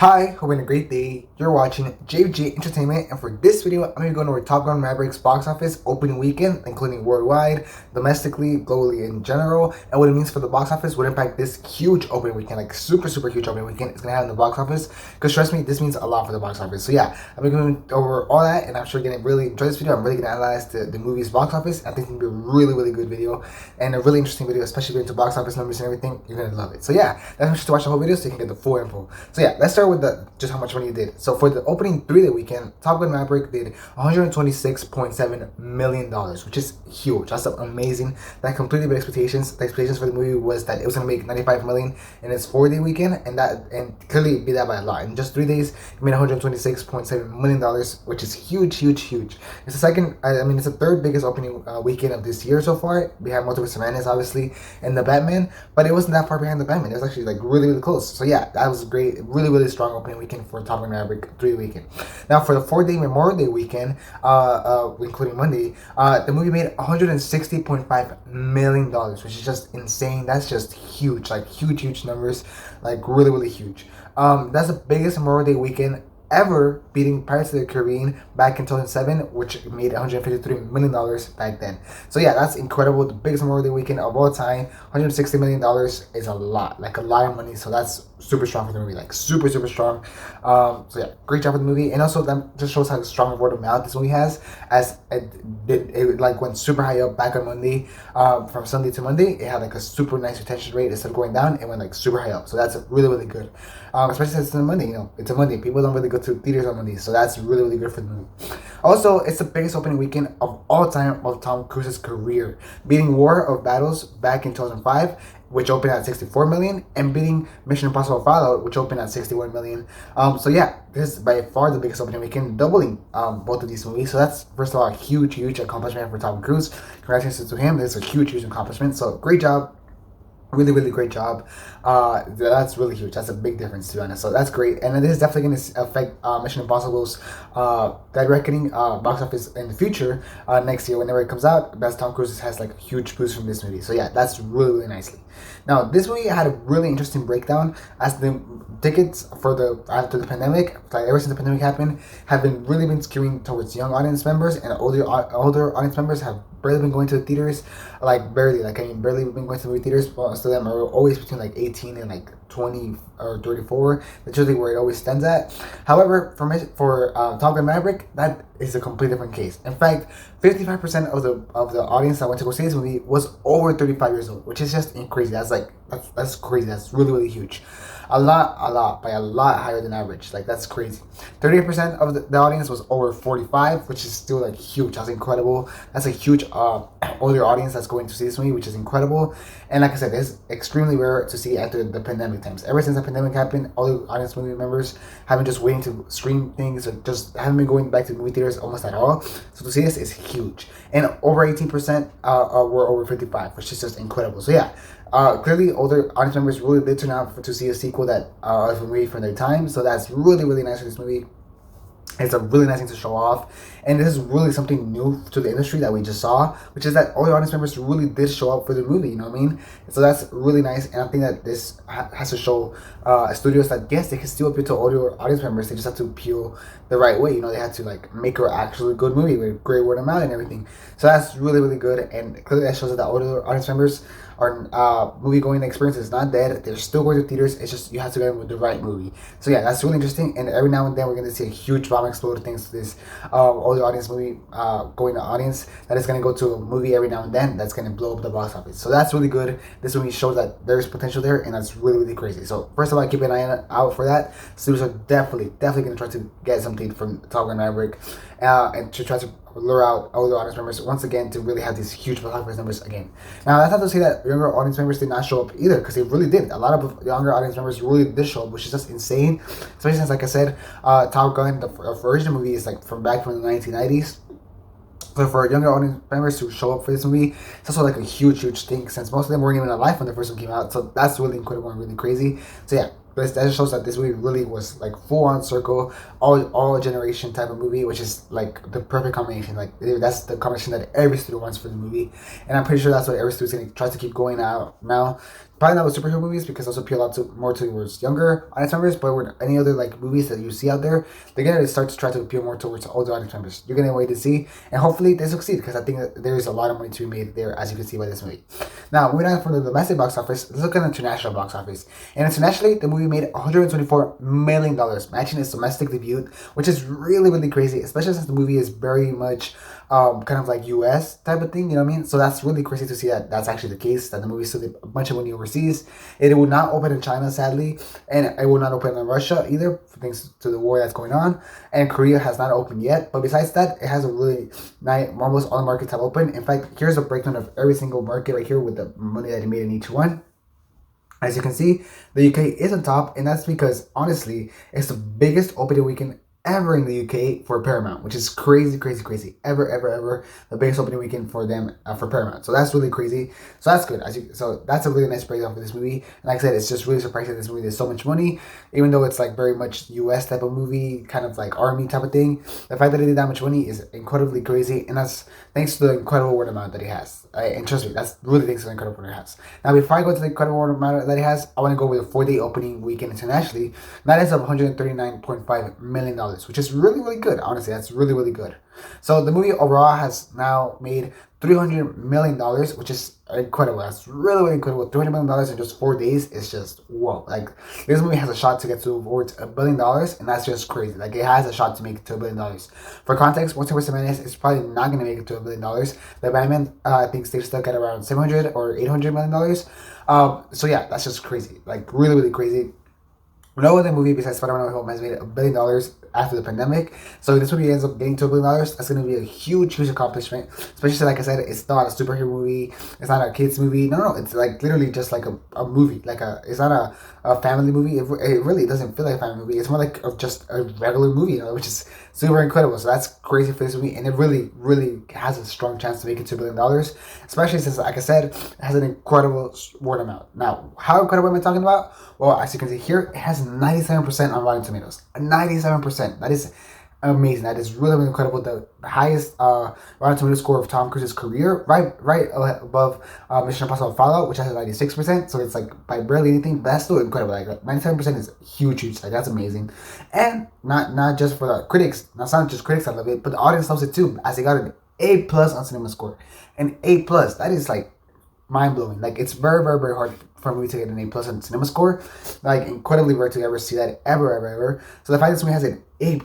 Hi, hope you're having a great day. You're watching JJ Entertainment, and for this video, I'm going to be going over Top Gun Maverick's box office opening weekend, including worldwide, domestically, globally in general, and what it means for the box office, what impact this huge opening weekend, like super huge opening weekend, is going to have in the box office. Because trust me, this means a lot for the box office. So yeah, I'm going to be going over all that, and I'm sure you're going to really enjoy this video. I'm really going to analyze the movie's box office. I think it's going to be a really good video and a really interesting video, especially into box office numbers and everything. You're going to love it. So yeah, that's much to watch the whole video so you can get the full info. So yeah, let's start with just how much money it did. So for the opening 3-day weekend, Top Gun Maverick did $126.7 million, which is huge. That's amazing. That completely beat expectations. The expectations for the movie was that it was going to make $95 million in its 4-day weekend, and clearly beat that by a lot. In just 3 days, it made $126.7 million, which is huge. It's the third biggest opening weekend of this year so far. We have Multiverse of Madness, obviously, and the Batman, but it wasn't that far behind the Batman. It was actually like really close. So yeah, that was great. Really strong opening weekend for Top Gun Maverick 3 weekend. Now for the 4-day Memorial Day weekend, including Monday, the movie made $160.5 million, which is just insane. That's just huge, like huge numbers, like really huge. That's the biggest Memorial Day weekend ever, beating Pirates of the Caribbean back in 2007, which made $153 million back then. So yeah, that's incredible. The biggest Memorial Day weekend of all time. $160 million is a lot of money. So that's super strong for the movie, like super strong. So yeah, great job for the movie, and also that just shows how strong of word of mouth this movie has, as it like went super high up back on Monday. From Sunday to Monday, it had like a super nice retention rate. Instead of going down, it went like super high up. So that's really good. Especially since it's a Monday. It's a Monday. People don't really go to theaters on Mondays, so that's really good for the movie. Also, it's the biggest opening weekend of all time of Tom Cruise's career, beating War of Battles back in 2005, which opened at $64 million, and beating Mission Impossible Fallout, which opened at $61 million. So yeah, this is by far the biggest opening weekend, doubling both of these movies. So that's, first of all, a huge accomplishment for Tom Cruise. Congratulations to him. This is a huge accomplishment. So great job. Really great job. That's really huge. That's a big difference, to be honest. So that's great, and this is definitely going to affect Mission Impossible's Dead Reckoning box office in the future next year whenever it comes out. Best Tom Cruise has like a huge boost from this movie. So yeah, that's really nicely. Now this movie had a really interesting breakdown, as the tickets for the after the pandemic, like ever since the pandemic happened, have been skewing towards young audience members, and older audience members have barely been going to the theaters, like barely been going to the movie theaters. Most of them are always between like 18 and like 20 or 34. That's usually where it always stands at. However, for Top Gun Maverick, that is a completely different case. In fact, 55% of the audience that went to go see this movie was over 35 years old, which is just crazy. That's crazy. That's really huge. A lot higher than average. Like, that's crazy. 38% of the audience was over 45, which is still like huge. That's incredible. That's a huge older audience that's going to see this movie, which is incredible. And like I said, it's extremely rare to see after the pandemic times. Ever since the pandemic happened, all the audience movie members haven't just waiting to stream things, or just haven't been going back to movie theaters almost at all. So to see this is huge. And over 18% were over 55, which is just incredible. So yeah, clearly older audience members really did turn out to see a sequel that is a movie from their time. So that's really nice for this movie. It's a really nice thing to show off, and this is really something new to the industry that we just saw, which is that all the audience members really did show up for the movie. You know what I mean? So that's really nice, and I think that this has to show studios that yes, they can still appeal to older audience members. They just have to appeal the right way. They had to like make an actually good movie with great word of mouth and everything. So that's really good, and clearly that shows that the older audience members are movie going experience is not dead. They're still going to theaters. It's just you have to go with the right movie. So yeah, that's really interesting. And every now and then we're going to see a huge bomb explode thanks to this older audience movie going to audience that is going to go to a movie every now and then that's going to blow up the box office. So that's really good. This movie shows that there's potential there, and that's really crazy. So first of all, keep an eye out for that. Studios are definitely going to try to get something from Top Gun Maverick and to try to lure out older audience members once again to really have these huge box office numbers again. Now that's not to say that younger audience members did not show up either, because they really did. A lot of younger audience members really did show up, which is just insane. Especially since, like I said, Top Gun, the original movie, is like from back from the 1990s. So for younger audience members to show up for this movie, it's also like a huge thing, since most of them weren't even alive when the first one came out. So that's really incredible and really crazy. So yeah, that just shows that this movie really was like full on circle, all generation type of movie, which is like the perfect combination. Like that's the combination that every studio wants for the movie, and I'm pretty sure that's what every studio is gonna try to keep going out now Probably not with superhero movies because those appeal a lot more towards younger audience members. But with any other like movies that you see out there, they're gonna start to try to appeal more towards older audience members. You're gonna wait to see, and hopefully they succeed because I think that there's a lot of money to be made there, as you can see by this movie. Now, moving on from the domestic box office, let's look at the international box office. And internationally, the movie made $124 million, matching its domestic debut, which is really really crazy, especially since the movie is very much kind of like US type of thing, you know what I mean? So that's really crazy to see that that's actually the case, that the movie still did a bunch of money overseas. It will not open in China, sadly, and it will not open in Russia either, thanks to the war that's going on. And Korea has not opened yet. But besides that, it has a really nice, almost all the markets have opened. In fact, here's a breakdown of every single market right here with the money that it made in each one. As you can see, the UK is on top, and that's because, honestly, it's the biggest opening weekend ever in the UK for Paramount, which is crazy, crazy, crazy. Ever, the biggest opening weekend for them for Paramount. So that's really crazy. So that's good. So that's a really nice breakdown for this movie. And like I said, it's just really surprising that this movie did so much money, even though it's like very much US type of movie, kind of like army type of thing. The fact that it did that much money is incredibly crazy, and that's thanks to the incredible word of mouth that he has. And trust me, that's really thanks to the incredible word he has. Now, before I go to the incredible word of mouth that he has, I want to go with a 4-day opening weekend internationally. That is of $139.5 million, which is really, really good. Honestly, that's really, really good. So the movie overall has now made $300 million, which is incredible. That's really, really incredible. $300 million in just 4 days is just whoa. Like, this movie has a shot to get towards $1 billion, and that's just crazy. Like, it has a shot to make it to $1 billion. For context, Multiverse of Madness is probably not going to make it to $1 billion. The Batman, I think, stays stuck at around $700 or $800 million. So yeah, that's just crazy. Like, really, really crazy. No other movie besides Spider-Man No Way Home has made $1 billion after the pandemic. So if this movie ends up getting to $1 billion, that's going to be a huge, huge accomplishment. Especially, like I said, it's not a superhero movie. It's not a kids movie. No, it's like literally just like a movie. It's not a family movie. It really doesn't feel like a family movie. It's more like just a regular movie, you know, which is super incredible. So that's crazy for this movie, and it really, really has a strong chance to make it to $1 billion. Especially since, like I said, it has an incredible word of mouth. Now, how incredible am I talking about? Well, as you can see here, it has 97% on Rotten Tomatoes. 97%. That is amazing. That is really, really incredible. The highest Rotten Tomatoes score of Tom Cruise's career, right above Mission Impossible Fallout, which has a 96%. So it's like by barely anything, but that's still incredible. Like 97% is huge. Like, that's amazing. And not just for the critics. Not just critics that love it, but the audience loves it too, as they got an A+ on Cinema Score. An A+. That is like mind-blowing. Like, it's very, very, very hard for a movie to get an A+ on Cinema Score. Like, incredibly rare to ever see that ever. So the fact that this movie has an A+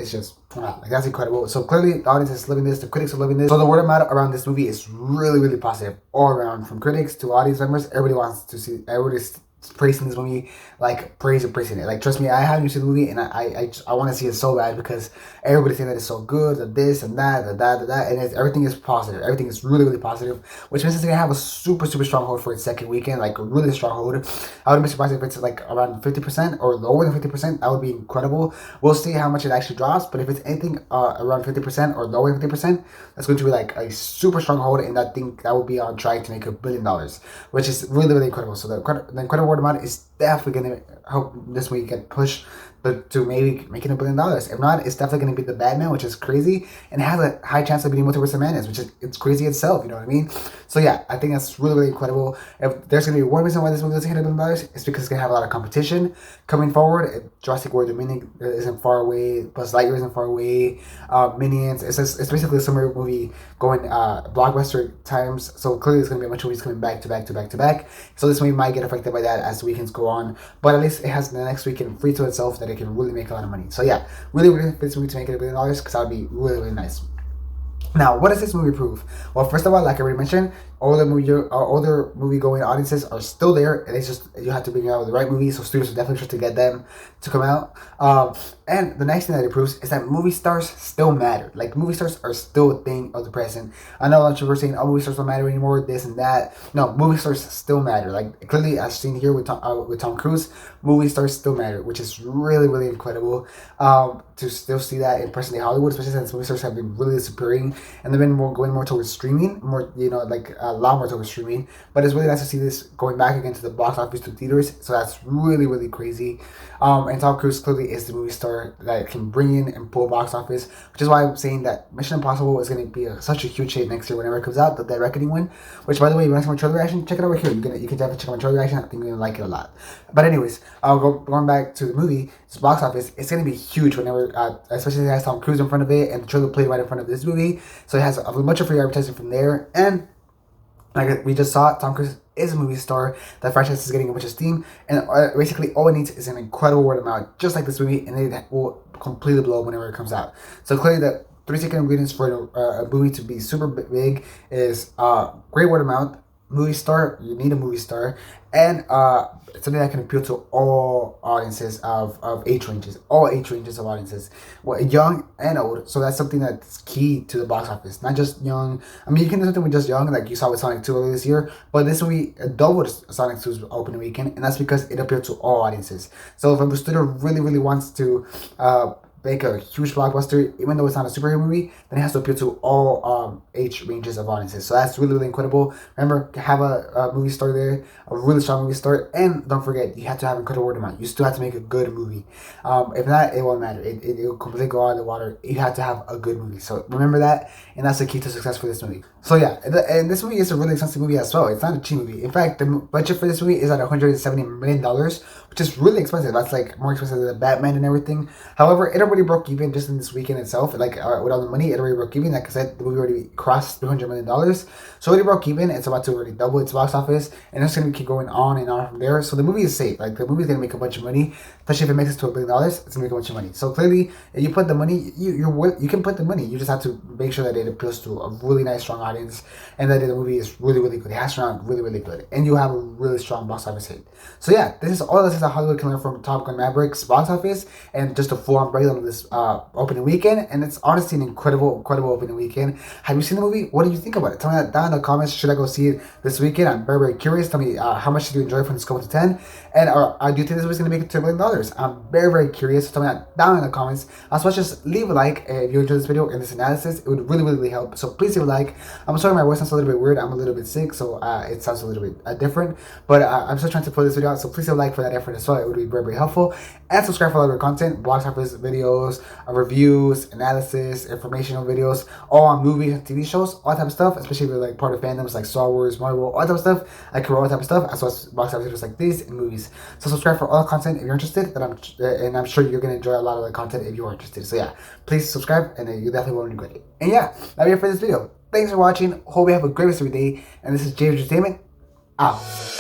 is just wow, like, that's incredible. So clearly the audience is loving this, the critics are loving this. So the word of mouth around this movie is really, really positive all around, from critics to audience members. Everybody wants to see, everybody's praising this movie, like praising it. Like, trust me, I haven't seen the movie, and I want to see it so bad because everybody's saying that it's so good, that this and that, and everything is positive. Everything is really, really positive, which means it's gonna have a super, super strong hold for its second weekend, like a really strong hold. I wouldn't be surprised if it's like around 50% or lower than 50%. That would be incredible. We'll see how much it actually drops, but if it's anything around 50% or lower than 50%, that's going to be like a super strong hold, and I think that would be on track to make $1 billion, which is really, really incredible. So the incredible word amount is definitely going to help this movie get pushed to maybe making $1 billion. If not, it's definitely going to be the Batman, which is crazy, and it has a high chance of being Multiverse of Madness, which is it's crazy itself. You know what I mean? So yeah, I think that's really, really incredible. If there's going to be one reason why this movie doesn't hit $1 billion, it's because it's going to have a lot of competition coming forward. Jurassic World Dominion isn't far away. Buzz Lightyear isn't far away. Minions. It's basically a summer movie going blockbuster times. So clearly, there's going to be a bunch of movies coming back to back. So this movie might get affected by that as the weekends go on. But at least it has the next weekend free to itself that it can really make a lot of money. So yeah, really, really for this movie to make it $1 billion, because that would be really, really nice. Now, what does this movie prove? Well, first of all, like I already mentioned, older movie going audiences are still there, and it's just you have to bring out the right movie. So studios are definitely trying to get them to come out. And the next thing that it proves is that movie stars still matter. Like, movie stars are still a thing of the present. I know a lot of people are saying, "Oh, movie stars don't matter anymore," this and that. No, movie stars still matter. Like, clearly, as seen here with Tom Cruise, movie stars still matter, which is really, really incredible. To still see that in present day Hollywood, especially since movie stars have been really disappearing, and they've been going more towards streaming, more, you know, like a lot more towards streaming. But it's really nice to see this going back again to the box office to theaters. So that's really, really crazy. And Tom Cruise clearly is the movie star that can bring in and pull box office, which is why I'm saying that Mission Impossible is going to be such a huge hit next year whenever it comes out, the Dead Reckoning one. Which, by the way, if you want to see my trailer reaction, check it over here. You can definitely check out my trailer reaction. I think you're going to like it a lot. But anyways, going back to the movie, this box office, it's going to be huge whenever, especially if it has Tom Cruise in front of it and the trailer played right in front of this movie. So it has a bunch of free advertising from there. And like we just saw, Tom Cruise is a movie star. That franchise is getting a bunch of steam. And basically all it needs is an incredible word of mouth, just like this movie. And it will completely blow up whenever it comes out. So clearly the 3 second ingredients for a movie to be super big is great word of mouth, movie star, you need a movie star, and something that can appeal to all audiences of age ranges, all age ranges of audiences, well, young and old. So that's something that's key to the box office, not just young. I mean, you can do something with just young, like you saw with Sonic 2 earlier this year, but this movie doubled Sonic 2's opening weekend, and that's because it appealed to all audiences. So if a studio really wants to make a huge blockbuster, even though it's not a superhero movie, then it has to appeal to all age ranges of audiences. So that's really incredible. Remember, have a movie star there, a really strong movie star, and don't forget, you have to have incredible word of mouth. You still have to make a good movie. If not, it won't matter. It will completely go out of the water. You have to have a good movie. So remember that, and that's the key to success for this movie. So yeah, and this movie is a really expensive movie as well. It's not a cheap movie. In fact, the budget for this movie is at $170 million, which is really expensive. That's like more expensive than Batman and everything. However, it already broke even just in this weekend itself. Like with all the money, it already broke even. Like I said, the movie already crossed $300 million. So it already broke even. It's about to already double its box office, and it's going to keep going on and on from there. So the movie is safe. Like the movie's going to make a bunch of money, especially if it makes it to $1 billion. It's going to make a bunch of money. So clearly, if you put the money, you can put the money. You just have to make sure that it appeals to a really nice, strong audience, and that the movie is really good. It has to sound really good, and you have a really strong box office hit. So yeah, this is a Hollywood can learn from Top Gun Maverick's box office, and just a full-on breakdown of this opening weekend. And it's honestly an incredible opening weekend. Have you seen the movie? What do you think about it? Tell me that down in the comments. Should I go see it this weekend? I'm very curious. Tell me how much did you enjoy from the scale to 10, and do you think this was going to make it to $1 billion? I'm very curious. So tell me that down in the comments. As well, just leave a like if you enjoyed this video and this analysis. It would really help. So please leave a like. I'm sorry my voice sounds a little bit weird. I'm a little bit sick, so it sounds a little bit different. But I'm still trying to put this video out, so please leave a like for that effort as well. It would be very helpful. And subscribe for other content, box office videos, reviews, analysis, informational videos, all on movies and TV shows, all that type of stuff, especially if you're like part of fandoms like Star Wars, Marvel, all that type of stuff. I cover all that type of stuff, as well as box office videos like these and movies. So subscribe for all the content if you're interested, and I'm sure you're going to enjoy a lot of the content if you're interested. So yeah, please subscribe, and you definitely won't regret it. And yeah, that'll be it for this video. Thanks for watching. Hope you have a great rest of your day. And this is James Entertainment, out.